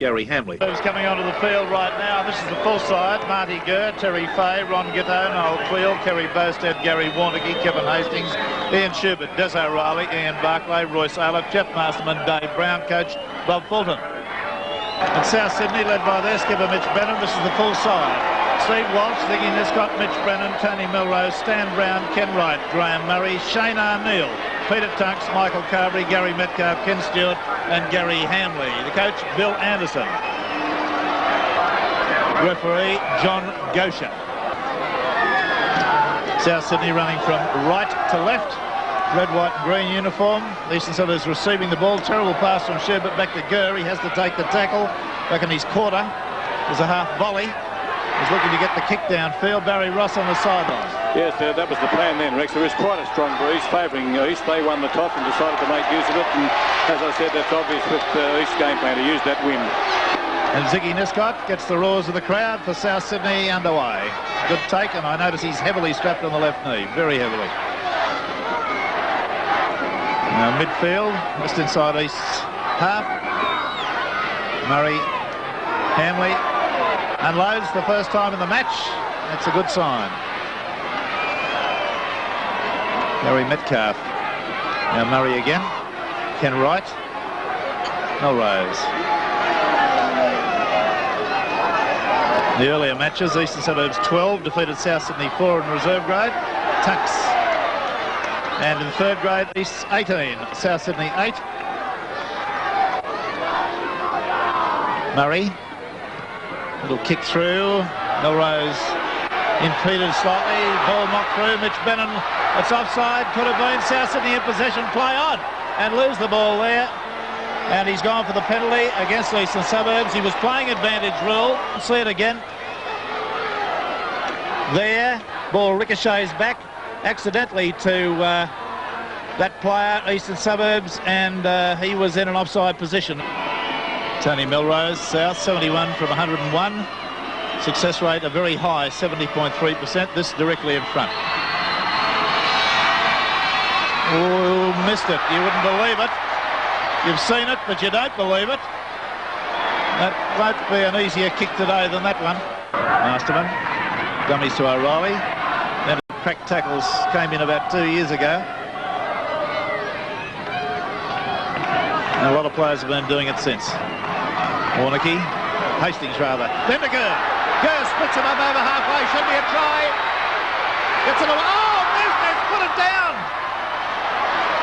Gary Hamley. Who's coming onto the field right now? This is the full side. Marty Gurr, Terry Fay, Ron Gitto, Noel Tweel, Kerry Bowstead, Gary Warneke, Kevin Hastings, Ian Schubert, Des O'Reilly, Ian Barclay, Royce Aylett, Jeff Masterman, Dave Brown, coach Bob Fulton. And South Sydney led by their skipper Mitch Brennan. This is the full side. Steve Walsh, Ziggy Niscott, Mitch Brennan, Tony Milrose, Stan Brown, Ken Wright, Graham Murray, Shane Arneal, Peter Tunks, Michael Carberry, Gary Metcalf, Ken Stewart and Gary Hamley. The coach, Bill Anderson. Referee, John Gosha. South Sydney running from right to left. Red, white and green uniform. The Eastern Suburbs receiving the ball. Terrible pass from Schubert back to Gurr. He has to take the tackle. Back in his quarter. There's a half volley. He's looking to get the kick downfield. Barry Ross on the sideline. Yes, that was the plan then, Rex. There is quite a strong breeze favouring East. They won the toss and decided to make use of it. And as I said, that's obvious with East's game plan to use that wind. And Ziggy Niscott gets the roars of the crowd for South Sydney underway. Good take, and I notice he's heavily strapped on the left knee. Very heavily. Now midfield, just inside East's half. Murray, Hamley unloads the first time in the match. That's a good sign. Gary Metcalf. Now Murray again. Ken Wright. Melrose. The earlier matches, Eastern Suburbs 12 defeated South Sydney 4 in reserve grade. Tunks. And in third grade, East 18, South Sydney 8. Murray. Little kick through. Melrose impeded slightly. Ball knocked through. Mitch Brennan. It's offside. Could have been. South Sydney in possession. Play on. And lose the ball there. And he's gone for the penalty against Eastern Suburbs. He was playing advantage rule. See it again. There. Ball ricochets back accidentally to that player, Eastern Suburbs, and he was in an offside position. Tony Milrose, South, 71 from 101. Success rate a very high, 70.3%. This directly in front. Oh, missed it. You wouldn't believe it. You've seen it, but you don't believe it. That won't be an easier kick today than that one. Masterman, dummies to O'Reilly. Then crack tackles came in about 2 years ago. And a lot of players have been doing it since. Warneke, Hastings rather. Then to Gurr. Gurr splits it up over halfway. Should be a try. Gets it away. Oh, Nesbitt put it down.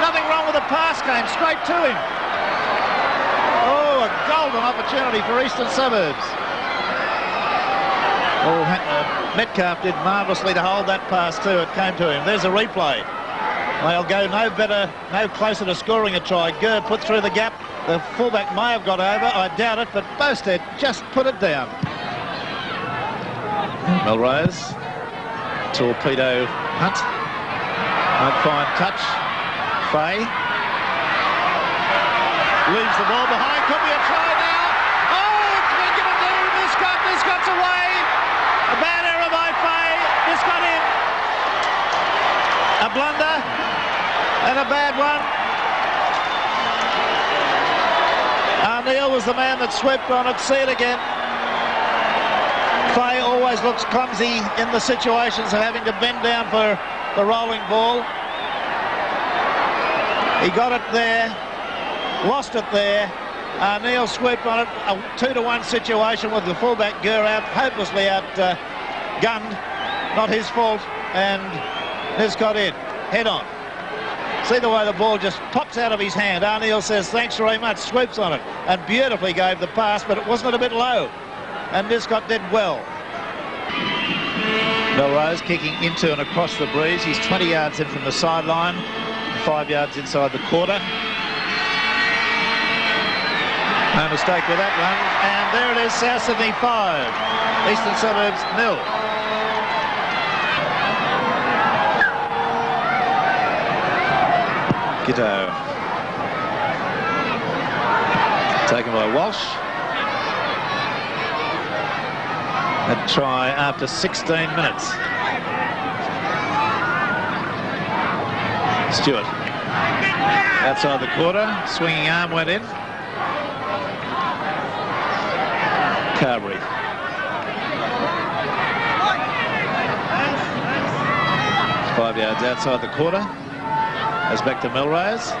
Nothing wrong with the pass, came straight to him. Oh, a golden opportunity for Eastern Suburbs. Oh, Metcalf did marvellously to hold that pass too. It came to him. There's a replay. They'll go no better, no closer to scoring a try. Gurr put through the gap. The fullback may have got over. I doubt it, but Bowstead just put it down. Melrose. Torpedo Hunt. Won't find touch. Fay. Leaves the ball behind. Could be a try now. Oh, it's been given to Niscott. Niscott's away. A bad error by Fay. Niscott in. A blunder. And a bad one. Arneal was the man that swept on it. See it again. Fay always looks clumsy in the situations of having to bend down for the rolling ball. He got it there, lost it there. Arneal swooped on it, a 2-to-1 situation with the fullback Gurr out, hopelessly outgunned. Not his fault, and Niscott in, head on. See the way the ball just pops out of his hand. Arneal says, thanks very much, swoops on it, and beautifully gave the pass, but it wasn't a bit low. And Niscott did well. Melrose kicking into and across the breeze. He's 20 yards in from the sideline, 5 yards inside the quarter. No mistake with that one. And there it is, South Sydney 5, Eastern Suburbs 0. Gitto. Taken by Walsh. A try after 16 minutes. Stewart. Outside the quarter, swinging arm went in. Carberry. Five yards outside the quarter. Goes back to Melrose.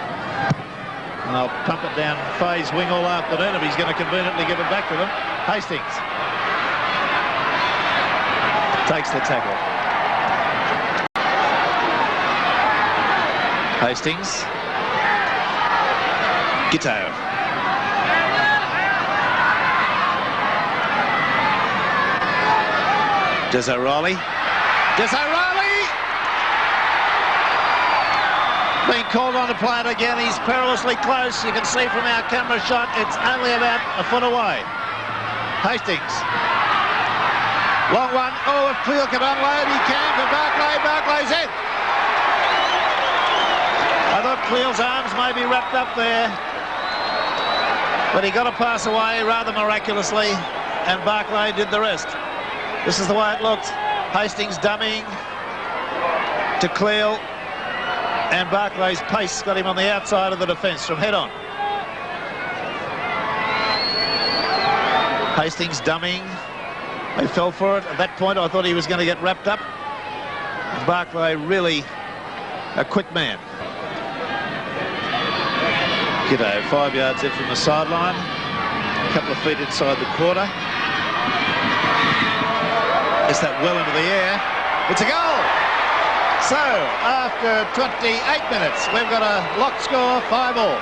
And they'll pump it down Fay's wing all afternoon if he's going to conveniently give it back to them. Hastings takes the tackle. Hastings. Gitto. Des O'Reilly. Des O'Reilly! Being called on to play it again. He's perilously close. You can see from our camera shot, it's only about a foot away. Hastings. Long one. Oh, if Cleo can unload, he can for Barclay. Barclay's in. I thought Cleo's arms may be wrapped up there, but he got a pass away rather miraculously, and Barclay did the rest. This is the way it looked. Hastings dummying to Cleo, and Barclay's pace got him on the outside of the defence from head on. Hastings dummying. They fell for it. At that point, I thought he was going to get wrapped up. Barclay really a quick man. G'day, 5 yards in from the sideline. A couple of feet inside the quarter. Gets that well into the air. It's a goal! So, after 28 minutes, we've got a locked score, 5-all.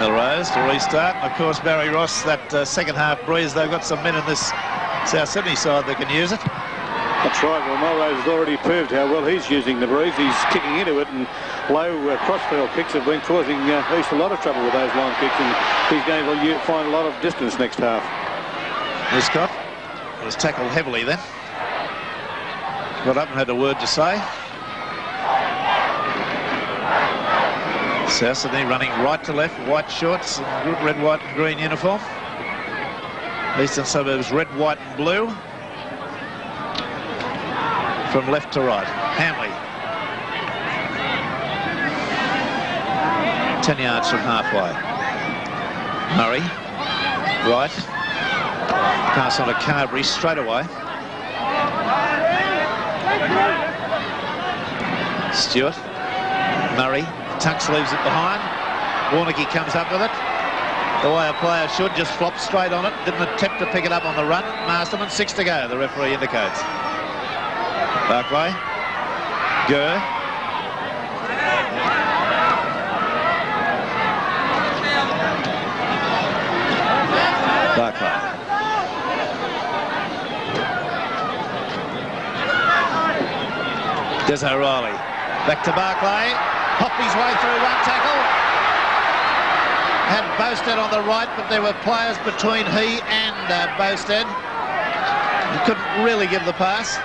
Melrose to restart. And of course, Barry Ross, that second half breeze, they've got some men in this South Sydney side that can use it. That's right. Well, Melrose has already proved how well he's using the breeze. He's kicking into it, and low crossfield kicks have been causing East a lot of trouble with those long kicks, and he's going to find a lot of distance next half. Niscott was tackled heavily then. Got up and had a word to say. South Sydney running right to left, white shorts, and red, white and green uniform. Eastern Suburbs red, white and blue. From left to right. Hamley. 10 yards from halfway. Murray. Right. Pass on to Carberry straight away. Stewart. Murray. Tunks leaves it behind. Warnicky comes up with it. The way a player should, just flop straight on it. Didn't attempt to pick it up on the run. Masterman, 6 to go, the referee indicates. Barclay. Gurr. Barclay. Des O'Reilly. Back to Barclay. Hopped his way through one tackle. Had Bowstead on the right, but there were players between he and Bowstead. He couldn't really give the pass.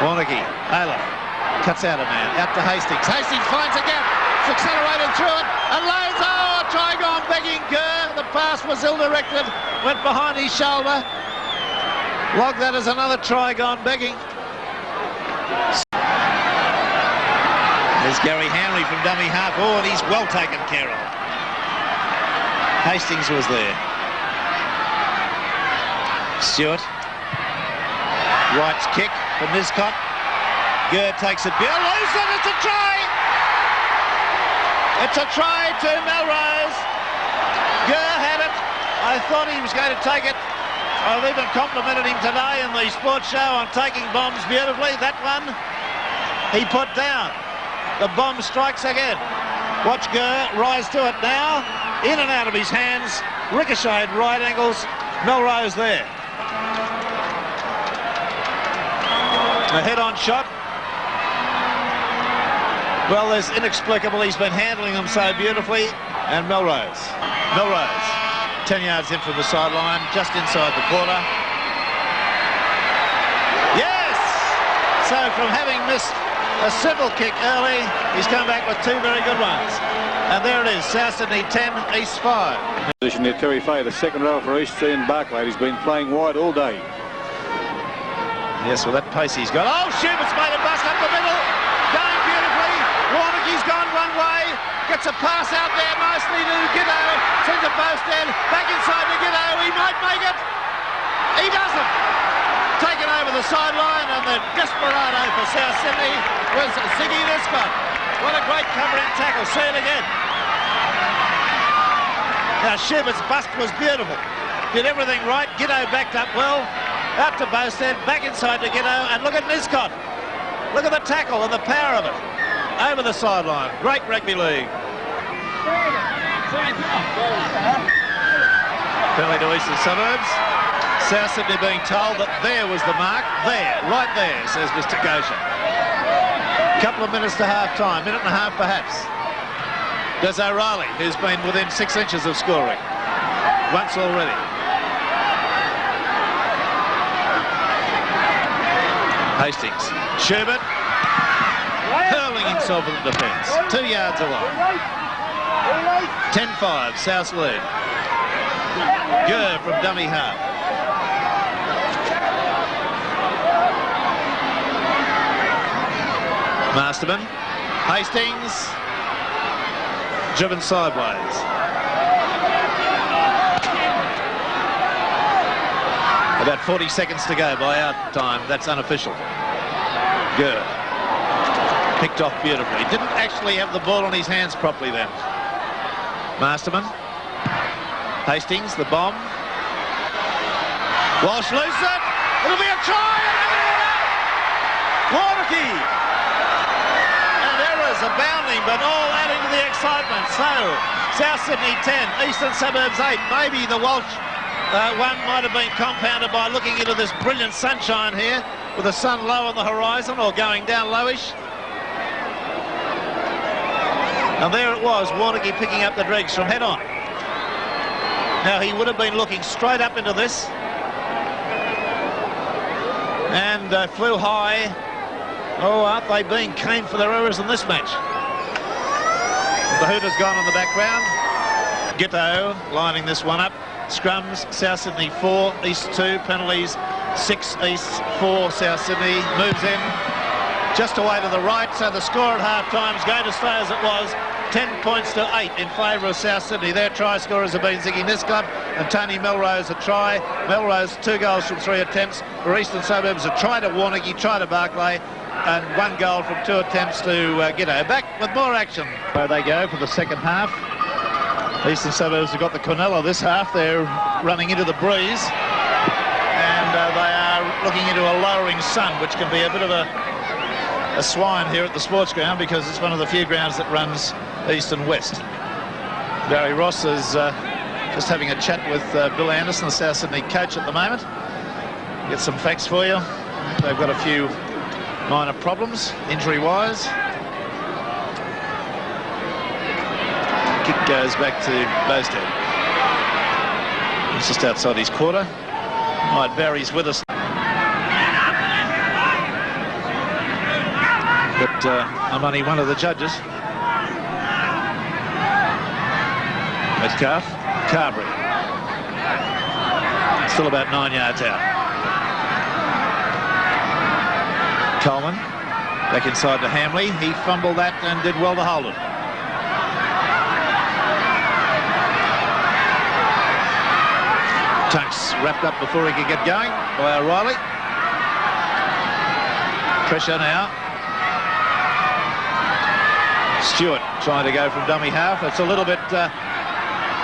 Warnicky, Ayla, cuts out a man, out to Hastings. Hastings finds a gap, it's accelerated through it, and loads, oh, try gone begging Gurr. The pass was ill-directed, went behind his shoulder. Log that as another try gone begging. There's Gary Hanley from dummy half. Oh, and he's well taken care of. Hastings was there. Stewart. Wright's kick from Niscott. Gurr takes it. Bill loose it. It's a try. It's a try to Melrose. Gurr had it. I thought he was going to take it. I've even complimented him today in the sports show on taking bombs beautifully. That one he put down. The bomb strikes again. Watch Gurr rise to it now. In and out of his hands. Ricocheted right angles. Melrose there. A head-on shot. Well, there's inexplicable. He's been handling them so beautifully. And Melrose. Melrose. 10 yards in from the sideline. Just inside the quarter. Yes! So from having missed a simple kick early, he's come back with 2 very good ones. And there it is, South Sydney 10, East 5. Position there, Terry Fay, the second row for East, and Barclay. He's been playing wide all day. Yes, with that pace he's got. Oh, Schubert's made a bust up the middle. Going beautifully. Warnicky's gone one way. Gets a pass out there nicely to Giddo. Centre post in. Back inside to Giddo. He might make it. He doesn't. Taken over the sideline, and the desperado for South Sydney was Ziggy Niscott. What a great covering tackle. See it again. Now Schubert's bust was beautiful. Did everything right. Giddo backed up well. Out to Bowstead, back inside to Giddo, and look at Niscott. Look at the tackle and the power of it. Over the sideline. Great rugby league. Penalty to Eastern Suburbs. South Sydney being told that there was the mark. There, right there, says Mr. Goshen. Couple of minutes to half-time, minute and a half perhaps. Des O'Reilly, who's been within 6 inches of scoring once already. Hastings, Schubert, hurling himself at the defence, 2 yards away. 10-5, South lead. Gurr from dummy half. Masterman, Hastings, driven sideways. About 40 seconds to go by our time. That's unofficial. Good. Picked off beautifully. Didn't actually have the ball in his hands properly then. Masterman. Hastings, the bomb. Walsh loses it. It'll be a try. Warnocky. And errors abounding, but all adding to the excitement. So, South Sydney 10, Eastern Suburbs 8. Maybe the Walsh one might have been compounded by looking into this brilliant sunshine here with the sun low on the horizon or going down lowish. And there it was, Warnocky picking up the dregs from head on. Now he would have been looking straight up into this and flew high. Oh, aren't they being caned for their errors in this match? The hoot has gone in the background. Gitto lining this one up. Scrums, South Sydney 4, East 2, penalties 6, East 4, South Sydney moves in just away to the right, so the score at half-time is going to stay as it was, 10 points to 8 in favour of South Sydney. Their try scorers have been Ziggy Niscott and Tony Melrose a try. Melrose 2 goals from 3 attempts. For Eastern Suburbs, a try to Warnocky, try to Barclay, and 1 goal from 2 attempts to Giddo. Back with more action. Where they go for the second half. Eastern Suburbs have got the Quinella this half. They're running into the breeze, and they are looking into a lowering sun, which can be a bit of a swine here at the sports ground because it's one of the few grounds that runs east and west. Barry Ross is just having a chat with Bill Anderson, the South Sydney coach at the moment. Get some facts for you. They've got a few minor problems, injury-wise. Kick goes back to Bowstead. It's just outside his quarter. Right, Barry's with us. But I'm only one of the judges. Metcalf, Carberry. Still about 9 yards out. Coleman, back inside to Hamley. He fumbled that and did well to hold it. Tunks wrapped up before he could get going by O'Reilly. Pressure now. Stewart trying to go from dummy half. It's a little bit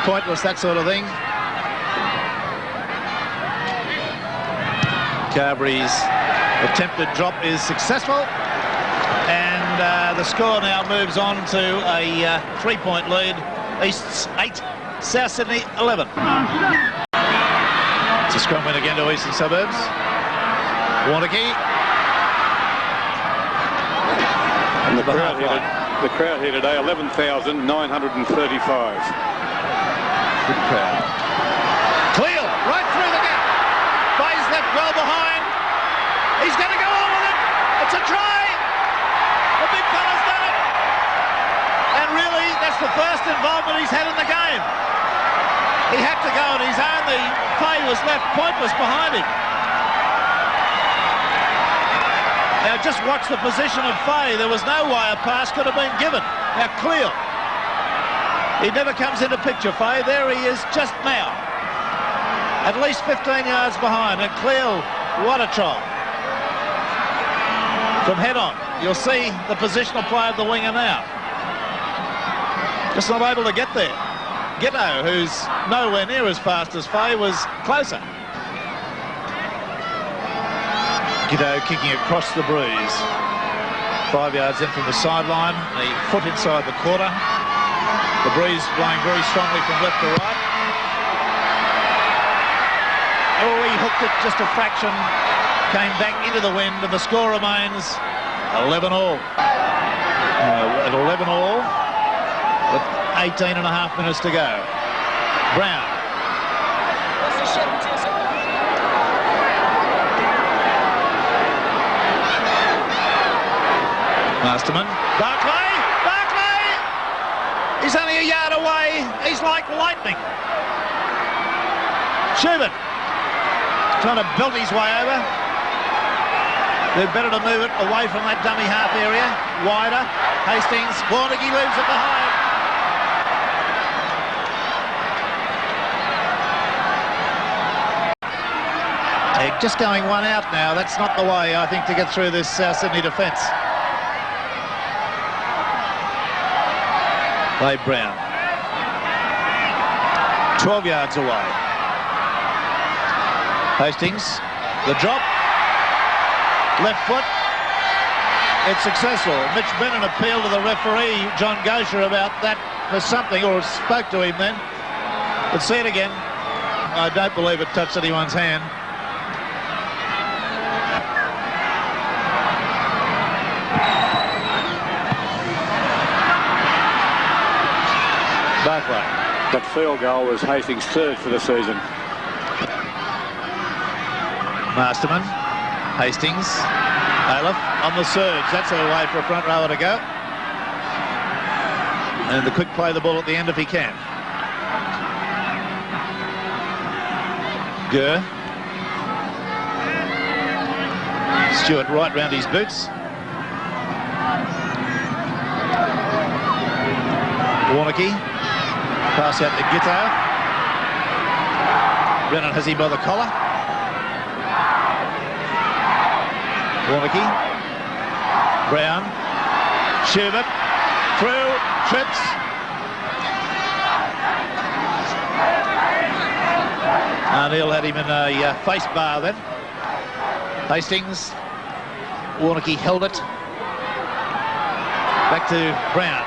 pointless, that sort of thing. Carberry's attempted drop is successful. And the score now moves on to a 3-point lead. East's 8, South Sydney 11. It's a scrum win again to Eastern Suburbs. Warnocky. And the crowd here today, 11,935. Good crowd. Cleal, right through the gap. Bayes left well behind. He's going to go on with it. It's a try. The big fella's done it. And really, that's the first involvement he's had in the game. He had to go on his own. The play was left pointless behind him. Now just watch the position of Fay. There was no way a pass could have been given. Now Cleal He never comes into picture, Faye. There he is just now. At least 15 yards behind. And Cleal, what a try. From head on. You'll see the positional play of the winger now. Just not able to get there. Gitto, who's nowhere near as fast as Faye, was closer. Gitto kicking across the breeze. 5 yards in from the sideline. A foot inside the quarter. The breeze blowing very strongly from left to right. Oh, he hooked it just a fraction. Came back into the wind, and the score remains 11-all. At 11-all, with 18 and a half minutes to go. Brown. Masterman. Barclay! He's only a yard away. He's like lightning. Schubert trying to belt his way over. They're better to move it away from that dummy half area. Wider. Hastings. Warneke leaves it behind. They're just going one out now. That's not the way, I think, to get through this Sydney defence. By Brown. 12 yards away. Hastings, the drop. Left foot. It's successful. Mitch Brennan appealed to the referee, John Gosher, about that for something, or spoke to him then. Let's see it again. I don't believe it touched anyone's hand. Barclay. That field goal was Hastings' third for the season. Masterman. Hastings. Aleph on the surge. That's a way for a front rower to go. And the quick play the ball at the end if he can. Gurr. Stewart right round his boots. Warneke. Pass out to Gitto. Brennan has him by the collar. Warneke. Brown. Schubert. Through. Trips. Neil had him in a face bar then. Hastings. Warneke held it. Back to Brown.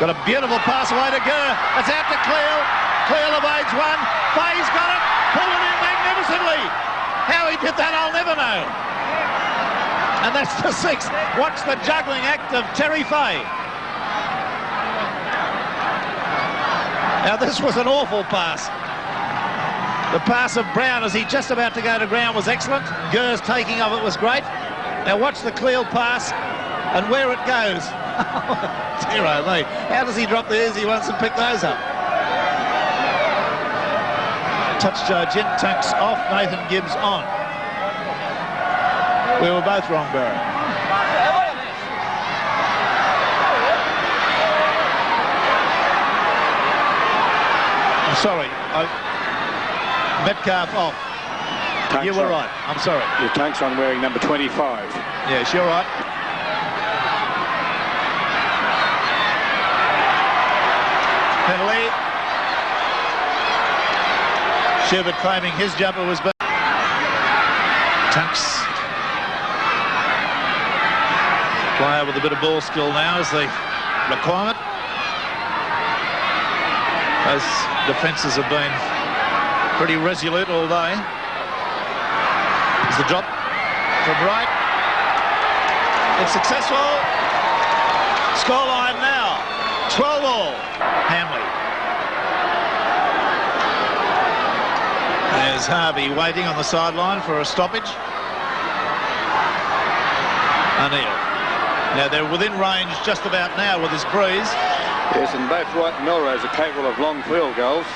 Got a beautiful pass away to Gurr. It's out to Cleal. Cleal evades one. Faye's got it. Pulled it in magnificently. How he did that, I'll never know. And that's the sixth. Watch the juggling act of Terry Faye. Now this was an awful pass. The pass of Brown as he just about to go to ground was excellent. Gurr's taking of it was great. Now watch the Cleal pass and where it goes. Dear oh me, how does he drop the easy ones and pick those up? Touch Jin, Tunks off, Nathan Gibbs on. We were both wrong, Barry. I'm sorry, Metcalf off. Tunks you were on. right, I'm sorry. Your Tunks on wearing number 25. Yes, you're right. Penalty. Schubert claiming his jumper was back. Tunks. Player with a bit of ball skill now is the requirement. Those defences have been pretty resolute all day. There's the drop from right. It's successful. Scoreline now, 12-all. Hamley. There's Harvey waiting on the sideline for a stoppage. O'Neill. Now they're within range just about now with this breeze. Yes, and both White and Melrose are capable of long field goals.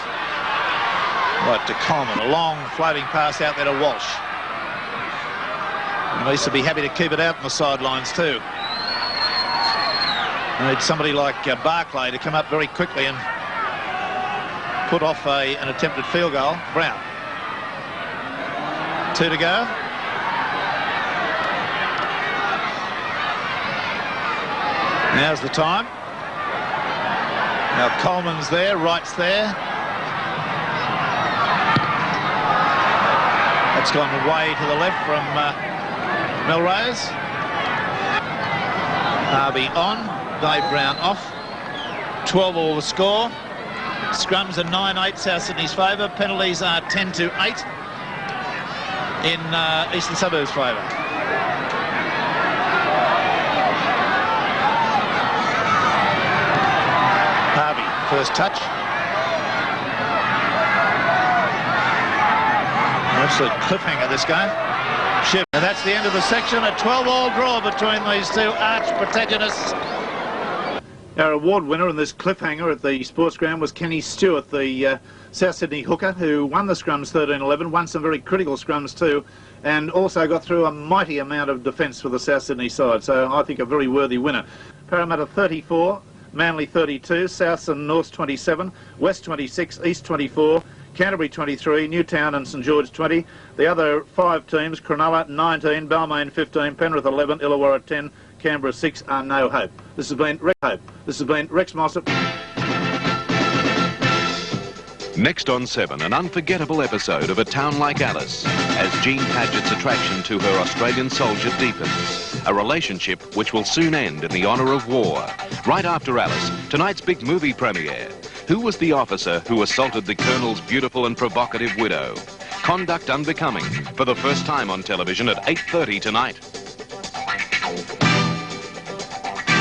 Right to Coleman, a long floating pass out there to Walsh. And Leeds will be happy to keep it out on the sidelines too. Need somebody like Barclay to come up very quickly and put off an attempted field goal. Brown. 2 to go. Now's the time. Now Coleman's there, Wright's there. That's gone way to the left from Melrose. Harvey on, Dave Brown off. 12 all the score. Scrums are 9-8 South Sydney's favour. Penalties are 10-8 in Eastern Suburbs' favour. Harvey, first touch. Absolute cliffhanger this game. Shiv. And that's the end of the section. A 12-all draw between these two arch protagonists. Our award winner in this cliffhanger at the sports ground was Kenny Stewart, the South Sydney hooker, who won the scrums 13-11, won some very critical scrums too, and also got through a mighty amount of defence for the South Sydney side. So I think a very worthy winner. Parramatta 34, Manly 32, South and North 27, West 26, East 24, Canterbury 23, Newtown and St George 20. The other 5 teams, Cronulla 19, Balmain 15, Penrith 11, Illawarra 10, Canberra 6 are no hope. This has been Rex Mossop. Next on 7, an unforgettable episode of A Town Like Alice, as Jean Padgett's attraction to her Australian soldier deepens. A relationship which will soon end in the honour of war. Right after Alice, tonight's big movie premiere. Who was the officer who assaulted the Colonel's beautiful and provocative widow? Conduct Unbecoming, for the first time on television at 8:30 tonight.